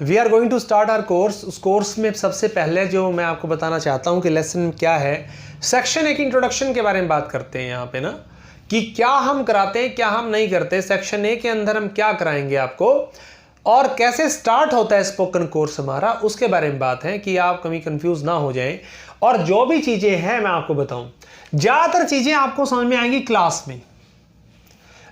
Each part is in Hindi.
We are going to start our course. उस कोर्स में सबसे पहले जो मैं आपको बताना चाहता हूँ कि लेसन क्या है, सेक्शन एक इंट्रोडक्शन के बारे में बात करते हैं यहाँ पे ना, कि क्या हम कराते हैं क्या हम नहीं करते, सेक्शन ए के अंदर हम क्या कराएंगे आपको, और कैसे स्टार्ट होता है स्पोकन कोर्स हमारा, उसके बारे में बात है कि आप कभी कंफ्यूज ना हो जाएं। और जो भी चीज़ें हैं मैं आपको बताऊं, ज़्यादातर चीज़ें आपको समझ में आएंगी क्लास में।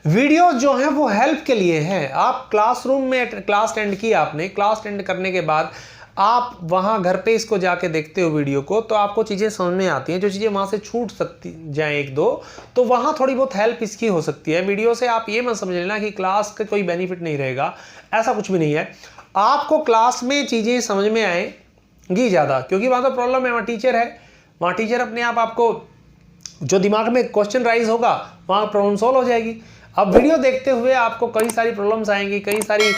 वीडियो जो है वो हेल्प के लिए है। आप क्लासरूम में क्लास अटेंड की, आपने क्लास अटेंड करने के बाद आप वहाँ घर पे इसको जाके देखते हो वीडियो को, तो आपको चीज़ें समझ में आती हैं। जो चीज़ें वहाँ से छूट सकती जाएं एक दो, तो वहाँ थोड़ी बहुत हेल्प इसकी हो सकती है। वीडियो से आप ये मत समझ लेना कि क्लास का कोई बेनिफिट नहीं रहेगा, ऐसा कुछ भी नहीं है। आपको क्लास में चीज़ें समझ में आएंगी ज़्यादा, क्योंकि वहाँ तो प्रॉब्लम है, वहाँ टीचर है, वहाँ टीचर अपने आप आपको जो दिमाग में क्वेश्चन राइज होगा वहाँ प्रॉब्लम सॉल्व हो जाएगी। अब वीडियो देखते हुए आपको कई सारी प्रॉब्लम्स आएंगी, कई सारी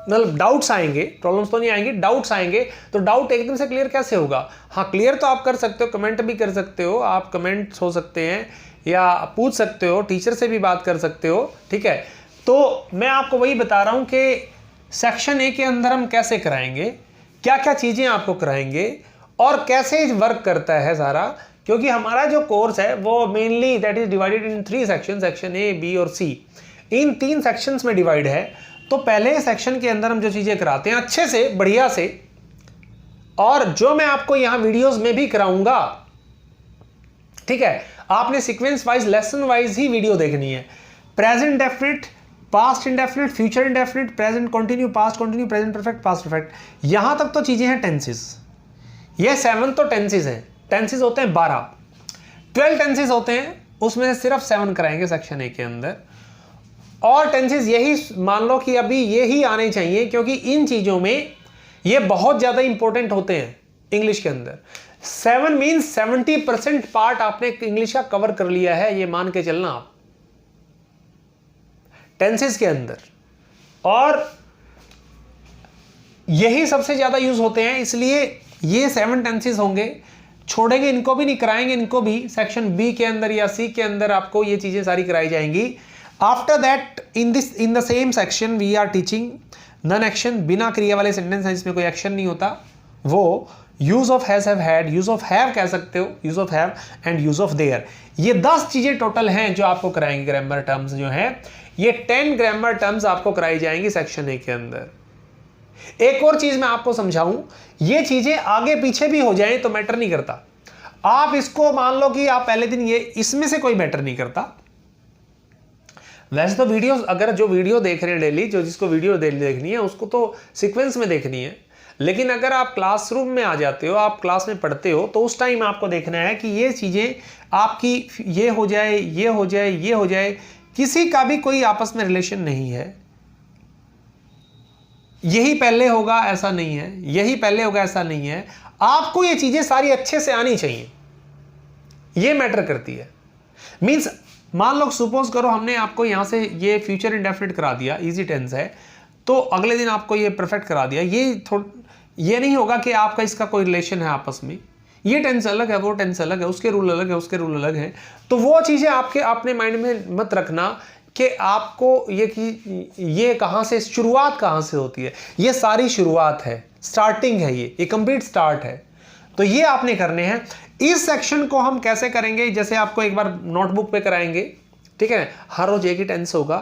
मतलब डाउट्स आएंगे, प्रॉब्लम्स तो नहीं आएंगी, डाउट्स आएंगे। तो डाउट एकदम से क्लियर कैसे होगा? हाँ, क्लियर तो आप कर सकते हो, कमेंट भी कर सकते हो, आप कमेंट्स हो सकते हैं या पूछ सकते हो, टीचर से भी बात कर सकते हो, ठीक है। तो मैं आपको वही बता रहा हूँ कि सेक्शन ए के अंदर हम कैसे कराएंगे, क्या क्या चीज़ें आपको कराएंगे और कैसे वर्क करता है सारा। क्योंकि हमारा जो कोर्स है वो mainly that is divided in 3 section, section A, B और सी, इन 3 सेक्शंस में डिवाइड है। तो पहले सेक्शन के अंदर हम जो चीज़ें कराते हैं अच्छे से, बढ़िया से, और जो मैं आपको यहाँ वीडियोस में भी कराऊंगा, ठीक है, आपने सीक्वेंस वाइज, लेसन वाइज ही वीडियो देखनी है। Present definite, past indefinite, future indefinite, present continue, past continue, present perfect, past perfect, यहां तक तो चीजें हैं टेंसेस। ये 7 तो टेंसेस हैं। टेंसेस होते हैं 12, 12 टेंसेस होते हैं, उसमें से सिर्फ 7 कराएंगे सेक्शन ए के अंदर। और टेंसेस यही मान लो कि अभी यही आने चाहिए, क्योंकि इन चीजों में ये बहुत ज्यादा इंपॉर्टेंट होते हैं इंग्लिश के अंदर। 7 मीन्स 70% पार्ट आपने इंग्लिश का कवर कर लिया है, ये मान के चलना आप टेंसेस के अंदर। और यही सबसे ज्यादा यूज होते हैं, इसलिए ये 7 टेंसेस होंगे। छोड़ेंगे इनको भी नहीं, कराएंगे इनको भी। सेक्शन बी के अंदर या सी के अंदर आपको ये चीजें सारी कराई जाएंगी। After that in the same section we are teaching non action, बिना क्रिया वाले सेंटेंस हैं जिसमें कोई एक्शन नहीं होता, वो use of has, have, had, use of have कह सकते हो, use of have and use of their. ये 10 चीजें टोटल हैं जो आपको कराएंगे। ग्रामर टर्म्स जो हैं, ये 10 ग्रामर टर्म्स आपको कराई जाएंगी सेक्शन ए के अंदर। एक और चीज मैं आपको समझाऊं, ये चीजें आगे पीछे भी हो जाएं तो मैटर नहीं करता। आप इसको मान लो कि आप पहले दिन ये, इसमें से कोई मैटर नहीं करता। वैसे तो वीडियो, अगर जो वीडियो देख रहे हैं डेली, जो जिसको वीडियो डेली देखनी है उसको तो सीक्वेंस में देखनी है। लेकिन अगर आप क्लासरूम में आ जाते हो, आप क्लास में पढ़ते हो, तो उस टाइम आपको देखना है कि ये चीजें आपकी ये हो जाए, ये हो जाए, ये हो जाए, किसी का भी कोई आपस में रिलेशन नहीं है। यही पहले होगा ऐसा नहीं है, यही पहले होगा ऐसा नहीं है। आपको ये चीजें सारी अच्छे से आनी चाहिए, ये मैटर करती है। मींस मान लो सपोज करो हमने आपको यहां से ये फ्यूचर इंडेफिनिट करा दिया, इजी टेंस है, तो अगले दिन आपको ये परफेक्ट करा दिया। ये नहीं होगा कि आपका इसका कोई रिलेशन है आपस में, ये टेंस अलग है, वो टेंस अलग है, उसके रूल अलग है, उसके रूल अलग है। तो वो चीजें आपके अपने माइंड में मत रखना कि आपको ये कहां से, शुरुआत कहां से होती है। ये सारी शुरुआत है, स्टार्टिंग है, ये कंप्लीट स्टार्ट है। तो ये आपने करने हैं। इस सेक्शन को हम कैसे करेंगे, जैसे आपको एक बार नोटबुक पे कराएंगे, ठीक है, हर रोज एक ही टेंस होगा,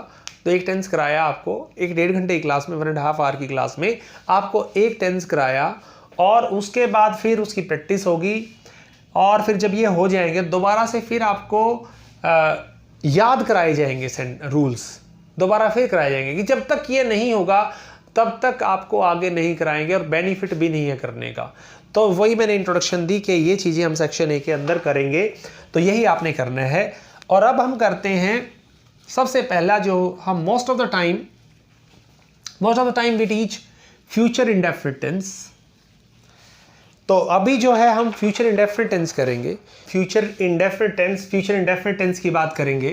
तो एक टेंस कराया आपको, 1-1.5 घंटे की क्लास में, 1.5 आवर की क्लास में आपको एक टेंस कराया, और उसके बाद फिर उसकी प्रैक्टिस होगी। और फिर जब ये हो जाएंगे दोबारा से फिर आपको याद कराए जाएंगे रूल्स, दोबारा फिर कराए जाएंगे, कि जब तक ये नहीं होगा तब तक आपको आगे नहीं कराएंगे, और बेनिफिट भी नहीं है करने का। तो वही मैंने इंट्रोडक्शन दी कि ये चीज़ें हम सेक्शन ए के अंदर करेंगे, तो यही आपने करना है। और अब हम करते हैं सबसे पहला, जो हम most of the time we teach future indefinite tense. तो अभी जो है हम फ्यूचर इंडेफिनिट टेंस करेंगे। फ्यूचर इंडेफिनिट टेंस की बात करेंगे।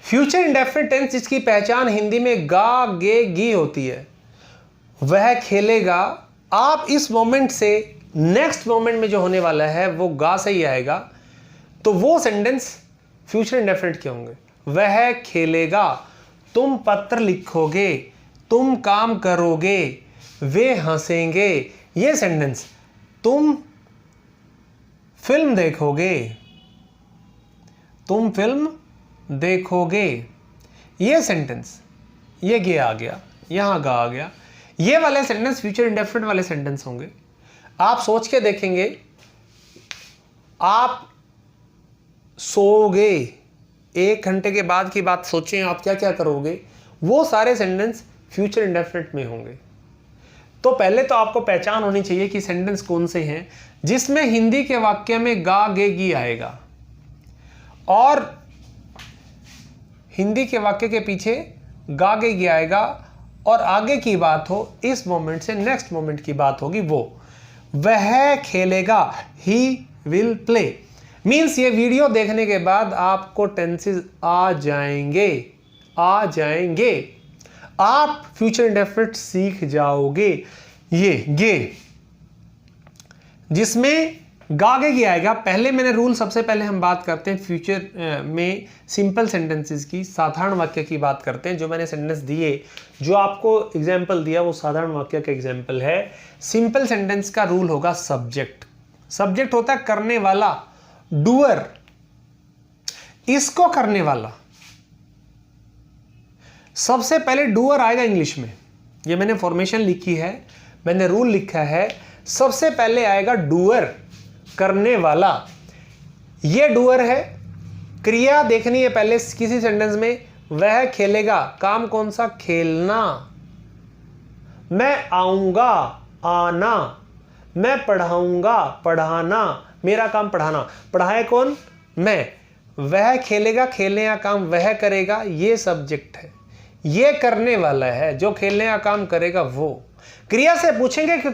फ्यूचर इंडेफिनिट टेंस, इसकी पहचान हिंदी में गा, गे, गी होती है। वह खेलेगा, आप इस मोमेंट से नेक्स्ट मोमेंट में जो होने वाला है वो गा से ही आएगा, तो वो सेंटेंस फ्यूचर इंडेफिनिट के होंगे। वह खेलेगा, तुम पत्र लिखोगे, तुम काम करोगे, वे हंसेंगे। ये सेंटेंस, तुम फिल्म देखोगे, तुम फिल्म देखोगे, ये सेंटेंस, ये गे आ गया, यहां गा आ गया। ये वाले सेंटेंस फ्यूचर इंडेफिनिट वाले सेंटेंस होंगे। आप सोच के देखेंगे, आप सोओगे, 1 घंटे के बाद की बात सोचें, आप क्या क्या करोगे, वो सारे सेंटेंस फ्यूचर इंडेफिनिट में होंगे। तो पहले तो आपको पहचान होनी चाहिए कि सेंटेंस कौन से हैं जिसमें हिंदी के वाक्य में गा गे गी आएगा और हिंदी के वाक्य के पीछे गा गे गी आएगा और आगे की बात हो, इस मोमेंट से नेक्स्ट मोमेंट की बात होगी। वह खेलेगा, ही विल प्ले। मीन्स ये वीडियो देखने के बाद आपको टेंसेस आ जाएंगे, आप फ्यूचर इंडेफिनिट सीख जाओगे। ये गे जिसमें गागे गी आएगा। पहले मैंने रूल, सबसे पहले हम बात करते हैं फ्यूचर में सिंपल सेंटेंसेस की, साधारण वाक्य की बात करते हैं। जो मैंने सेंटेंस दिए, जो आपको एग्जाम्पल दिया, वो साधारण वाक्य का एग्जाम्पल है। सिंपल सेंटेंस का रूल होगा सब्जेक्ट। सब्जेक्ट होता है करने वाला, डूअर, इसको करने वाला। सबसे पहले डूअर आएगा इंग्लिश में, ये मैंने फॉर्मेशन लिखी है, मैंने रूल लिखा है। सबसे पहले आएगा डूअर, करने वाला। ये डूअर है। क्रिया देखनी है पहले किसी सेंटेंस में। वह खेलेगा, काम कौन सा, खेलना। मैं आऊंगा, आना। मैं पढ़ाऊंगा, पढ़ाना। मेरा काम पढ़ाना। पढ़ाए कौन, मैं। वह खेलेगा, खेलने का काम वह करेगा, ये सब्जेक्ट है। ये करने वाला है, जो खेलने का काम करेगा वो। क्रिया से पूछेंगे कि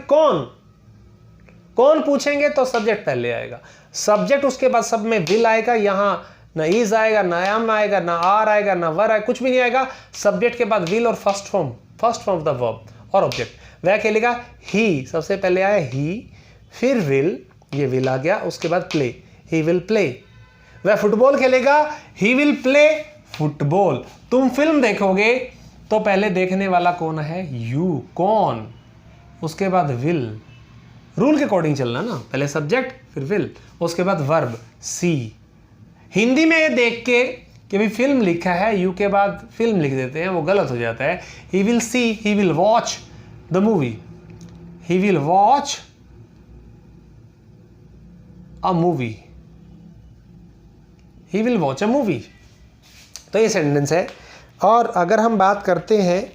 कौन पूछेंगे तो सब्जेक्ट पहले आएगा। सब्जेक्ट उसके बाद सब में विल आएगा। यहां ना इज आएगा, ना एम आएगा, ना आर आएगा, ना वर आएगा, कुछ भी नहीं आएगा। सब्जेक्ट के बाद विल और first form of the verb और ऑब्जेक्ट। वह खेलेगा, ही सबसे पहले आया ही, फिर विल, ये विल आ गया, उसके बाद प्ले, ही विल प्ले। वह फुटबॉल खेलेगा, ही विल प्ले फुटबॉल। तुम फिल्म देखोगे तो पहले देखने वाला कौन है, यू, कौन, उसके बाद विल। रूल के अकॉर्डिंग चलना ना, पहले सब्जेक्ट फिर विल, उसके बाद वर्ब, सी। हिंदी में ये देख के कि भाई फिल्म लिखा है, यू के बाद फिल्म लिख देते हैं, वो गलत हो जाता है। He will see, he will watch the movie, he will watch a movie, he will watch a movie. तो ये सेंटेंस है। और अगर हम बात करते हैं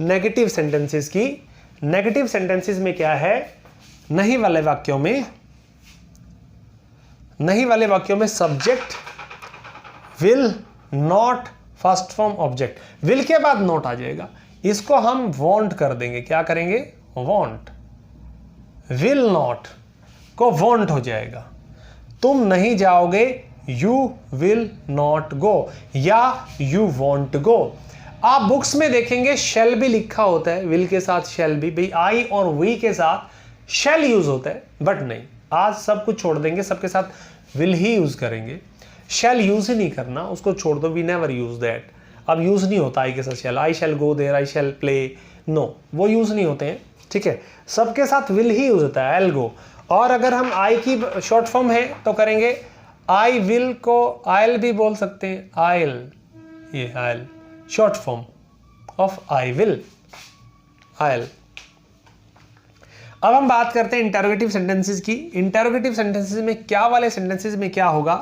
नेगेटिव सेंटेंसेस की, नेगेटिव सेंटेंसेस में क्या है, नहीं वाले वाक्यों में subject, will, not, first form, object. Will के बाद नॉट आ जाएगा, इसको हम वॉन्ट कर देंगे। क्या करेंगे, वॉन्ट। विल नॉट को वॉन्ट हो जाएगा। तुम नहीं जाओगे, यू विल नॉट गो, या यू वॉन्ट गो। आप बुक्स में देखेंगे शैल भी लिखा होता है, विल के साथ शैल भी। भाई आई और वी के साथ शैल यूज होता है, बट नहीं, आज सब कुछ छोड़ देंगे, सबके साथ विल ही यूज करेंगे। शैल यूज ही नहीं करना, उसको छोड़ दो, वी नेवर यूज दैट। अब यूज नहीं होता आई के साथ shall, I shall go there, I shall play, no, वो यूज नहीं होते हैं। ठीक है, सबके साथ विल ही यूज होता है, आई विल गो। और अगर हम आई की शॉर्ट फॉर्म है तो करेंगे आई विल को आयल भी बोल सकते हैं, आयल, ये oil short form of I will, oil. अब हम बात करते हैं इंटरोगेटिव सेंटेंसेस की। इंटरोगेटिव सेंटेंसेस में क्या वाले सेंटेंसेस में क्या होगा,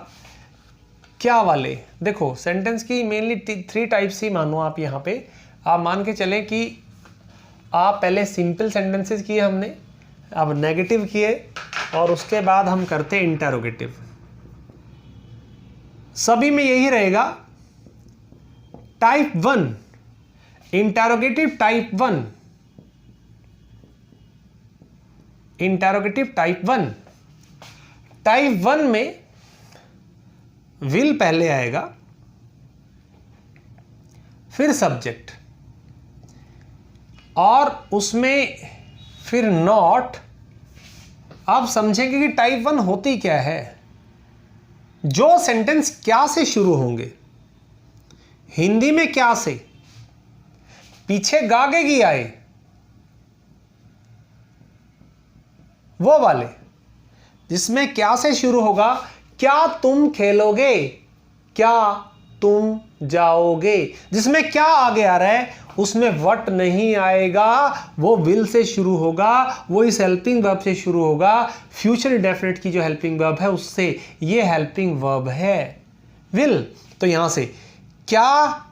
क्या वाले, देखो सेंटेंस की मेनली 3 टाइप्स ही मानो आप। यहाँ पे आप मान के चलें कि आप पहले सिंपल सेंटेंसेस किए हमने, अब नेगेटिव किए, और उसके बाद हम करते हैं इंटरोगेटिव। सभी में यही रहेगा। Type 1 interrogative, type 1 interrogative, type 1। Type 1 में विल पहले आएगा, फिर सब्जेक्ट, और उसमें फिर नॉट। आप समझेंगे कि टाइप 1 होती क्या है। जो सेंटेंस क्या से शुरू होंगे, हिंदी में क्या से, पीछे गागेगी आए, वो वाले जिसमें क्या से शुरू होगा, क्या तुम खेलोगे, क्या तुम जाओगे, जिसमें क्या आगे आ रहा है उसमें वट नहीं आएगा, वो विल से शुरू होगा, वो इस हेल्पिंग वर्ब से शुरू होगा, फ्यूचर इंडेफिनिट की जो हेल्पिंग वर्ब है उससे, ये हेल्पिंग वर्ब है विल। तो यहां से क्या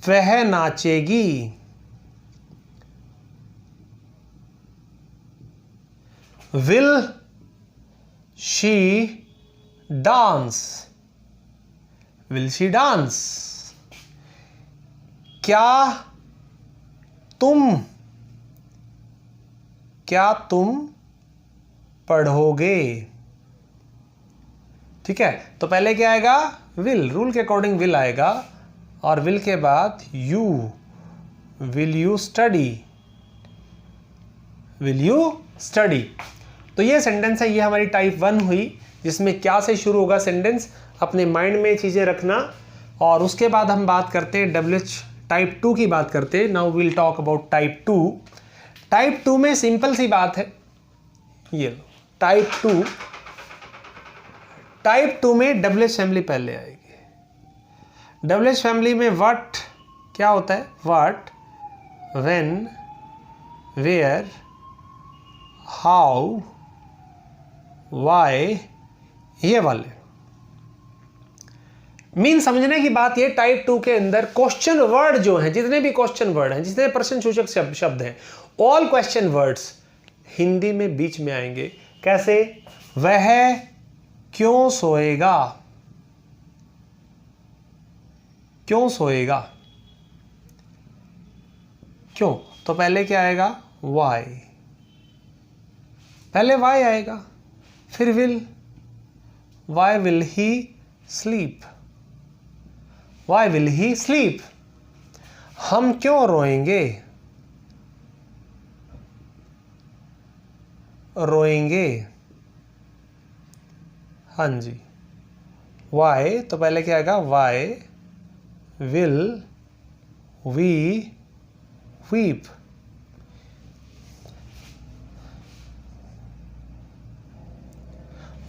वह नाचेगी, will she dance, will she dance, क्या तुम पढ़ोगे। ठीक है, तो पहले क्या आएगा, विल, रूल के अकॉर्डिंग विल आएगा, और विल के बाद you, will you study, will you study. तो ये सेंटेंस है, ये हमारी टाइप 1 हुई, जिसमें क्या से शुरू होगा सेंटेंस, अपने माइंड में चीजें रखना। और उसके बाद हम बात करते हैं WH टाइप 2 की बात करते हैं। Now will talk about type 2। Type 2 में सिंपल सी बात है, ये लो टाइप 2, टाइप 2 में WH फैमिली पहले आएगी। WH फैमिली में व्हाट क्या होता है, what, when, where, how, why, ये वाले। मीन समझने की बात ये, टाइप 2 के अंदर क्वेश्चन वर्ड जो हैं, जितने भी क्वेश्चन वर्ड हैं, जितने प्रश्न सूचक शब्द हैं, ऑल क्वेश्चन वर्ड्स हिंदी में बीच में आएंगे। कैसे, वह क्यों सोएगा, क्यों सोएगा, क्यों, तो पहले क्या आएगा, वाई, पहले वाई आएगा, फिर will, why will he sleep, why will he sleep, हम क्यों रोएंगे, रोएंगे, हाँ जी, वाई, तो पहले क्या आएगा, why will we weep,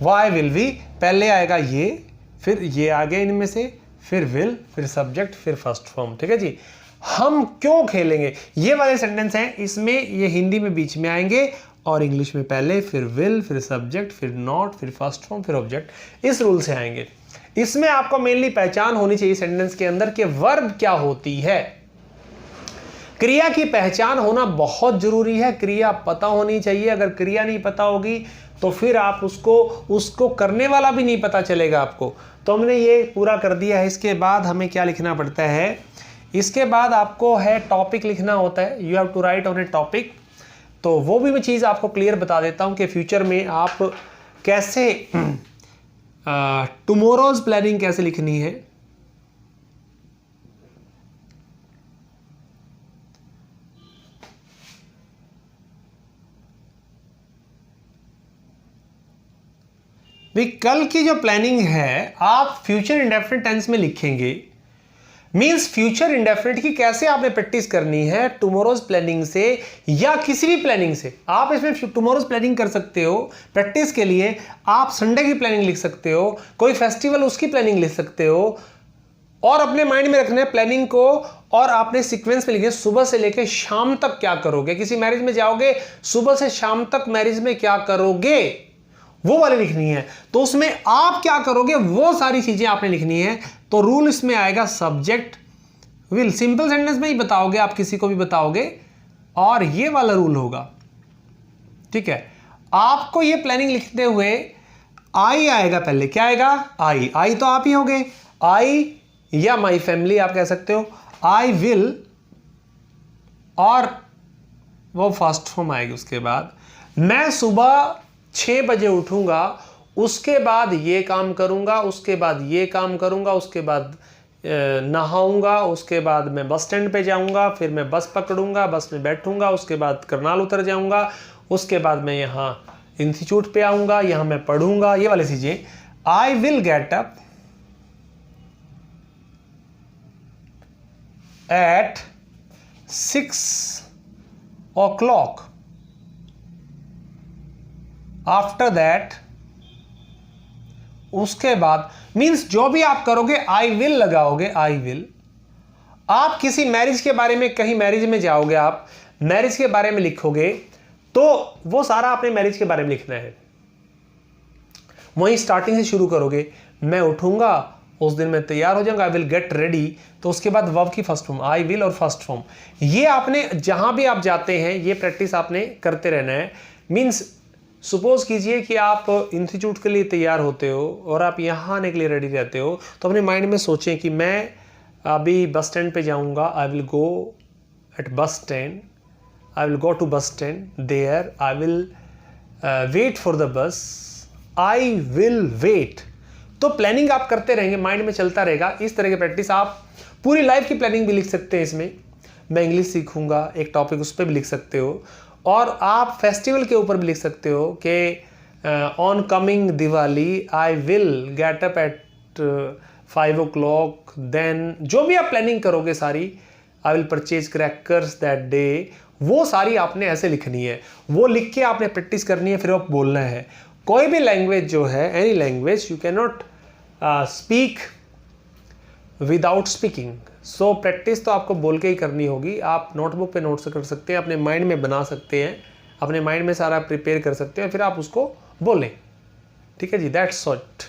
why will we, पहले आएगा ये, फिर ये आगे इनमें से, फिर विल, फिर सब्जेक्ट, फिर फर्स्ट फॉर्म। ठीक है जी, हम क्यों खेलेंगे, ये वाले सेंटेंस हैं, इसमें ये हिंदी में बीच में आएंगे और इंग्लिश में पहले, फिर विल, फिर सब्जेक्ट, फिर नॉट, फिर फर्स्ट फॉर्म, फिर ऑब्जेक्ट, इस रूल से आएंगे। इसमें आपको मेनली पहचान होनी चाहिए सेंटेंस के अंदर कि वर्ब क्या होती है। क्रिया की पहचान होना बहुत जरूरी है, क्रिया पता होनी चाहिए। अगर क्रिया नहीं पता होगी तो फिर आप उसको करने वाला भी नहीं पता चलेगा आपको। तो हमने ये पूरा कर दिया है। इसके बाद हमें क्या लिखना पड़ता है, इसके बाद आपको है टॉपिक लिखना होता है, you have to write on a topic. तो वो भी मैं चीज़ आपको क्लियर बता देता हूँ कि फ्यूचर में आप कैसे टुमारोज प्लानिंग कैसे लिखनी है। कल की जो प्लानिंग है आप फ्यूचर इंडेफिनिट टेंस में लिखेंगे। मींस फ्यूचर इंडेफिनिट की कैसे आपने प्रैक्टिस करनी है, टुमारोज प्लानिंग से या किसी भी प्लानिंग से। आप इसमें टुमारोज प्लानिंग कर सकते हो प्रैक्टिस के लिए, आप संडे की प्लानिंग लिख सकते हो, कोई फेस्टिवल उसकी प्लानिंग लिख सकते हो, और अपने माइंड में रखना है प्लानिंग को, और आपने सीक्वेंस में लिखे सुबह से लेकर शाम तक क्या करोगे। किसी मैरिज में जाओगे, सुबह से शाम तक मैरिज में क्या करोगे, वो वाली लिखनी है। तो उसमें आप क्या करोगे वो सारी चीजें आपने लिखनी है। तो रूल इसमें आएगा सब्जेक्ट विल, सिंपल सेंटेंस में ही बताओगे आप, किसी को भी बताओगे, और ये वाला रूल होगा। ठीक है, आपको ये प्लानिंग लिखते हुए आई आएगा पहले। क्या आएगा, आई, आई तो आप ही होगे, आई या माई फैमिली आप कह सकते हो, आई विल, और वो फर्स्ट फॉर्म आएगी। उसके बाद मैं सुबह 6 बजे उठूंगा, उसके बाद ये काम करूंगा, उसके बाद ये काम करूंगा, उसके बाद नहाऊंगा, उसके बाद मैं बस स्टैंड पे जाऊंगा, फिर मैं बस पकड़ूंगा, बस में बैठूंगा, उसके बाद करनाल उतर जाऊंगा, उसके बाद मैं यहाँ इंस्टीट्यूट पे आऊंगा, यहाँ मैं पढ़ूंगा, ये वाली चीजें। आई will get up eight o'clock. After that, उसके बाद मीन्स जो भी आप करोगे आई विल लगाओगे, आई विल। आप किसी मैरिज के बारे में, कहीं मैरिज में जाओगे, आप मैरिज के बारे में लिखोगे तो वो सारा आपने मैरिज के बारे में लिखना है। वहीं स्टार्टिंग से शुरू करोगे, मैं उठूंगा उस दिन मैं तैयार हो जाऊंगा, आई विल गेट रेडी, तो उसके बाद वर्ब की फर्स्ट फॉर्म आई विल और फर्स्ट फॉर्म। ये आपने जहां भी आप जाते हैं ये प्रैक्टिस आपने करते रहना है। मीन्स सपोज कीजिए कि आप इंस्टीट्यूट के लिए तैयार होते हो और आप यहाँ आने के लिए रेडी रहते हो, तो अपने माइंड में सोचें कि मैं अभी बस स्टैंड पे जाऊँगा, I will go at bus stand, I will go to bus stand, there I will wait for the bus, I will wait. तो प्लानिंग आप करते रहेंगे, माइंड में चलता रहेगा। इस तरह की प्रैक्टिस आप पूरी लाइफ की प्लानिंग भी लिख सकते हैं इसमें। मैं इंग्लिश सीखूंगा, एक टॉपिक उस पर भी लिख सकते हो, और आप फेस्टिवल के ऊपर भी लिख सकते हो कि on coming Diwali I will get up at 5 o'clock, then जो भी आप प्लानिंग करोगे सारी, I will purchase crackers that day, वो सारी आपने ऐसे लिखनी है। वो लिख के आपने प्रैक्टिस करनी है, फिर आप बोलना है। कोई भी लैंग्वेज जो है, any language, you can not speak without speaking. So practice तो आपको बोल के ही करनी होगी। आप नोटबुक पे नोट्स कर सकते हैं, अपने माइंड में बना सकते हैं, अपने माइंड में सारा प्रिपेयर कर सकते हैं, फिर आप उसको बोलें। ठीक है जी, दैट्स इट।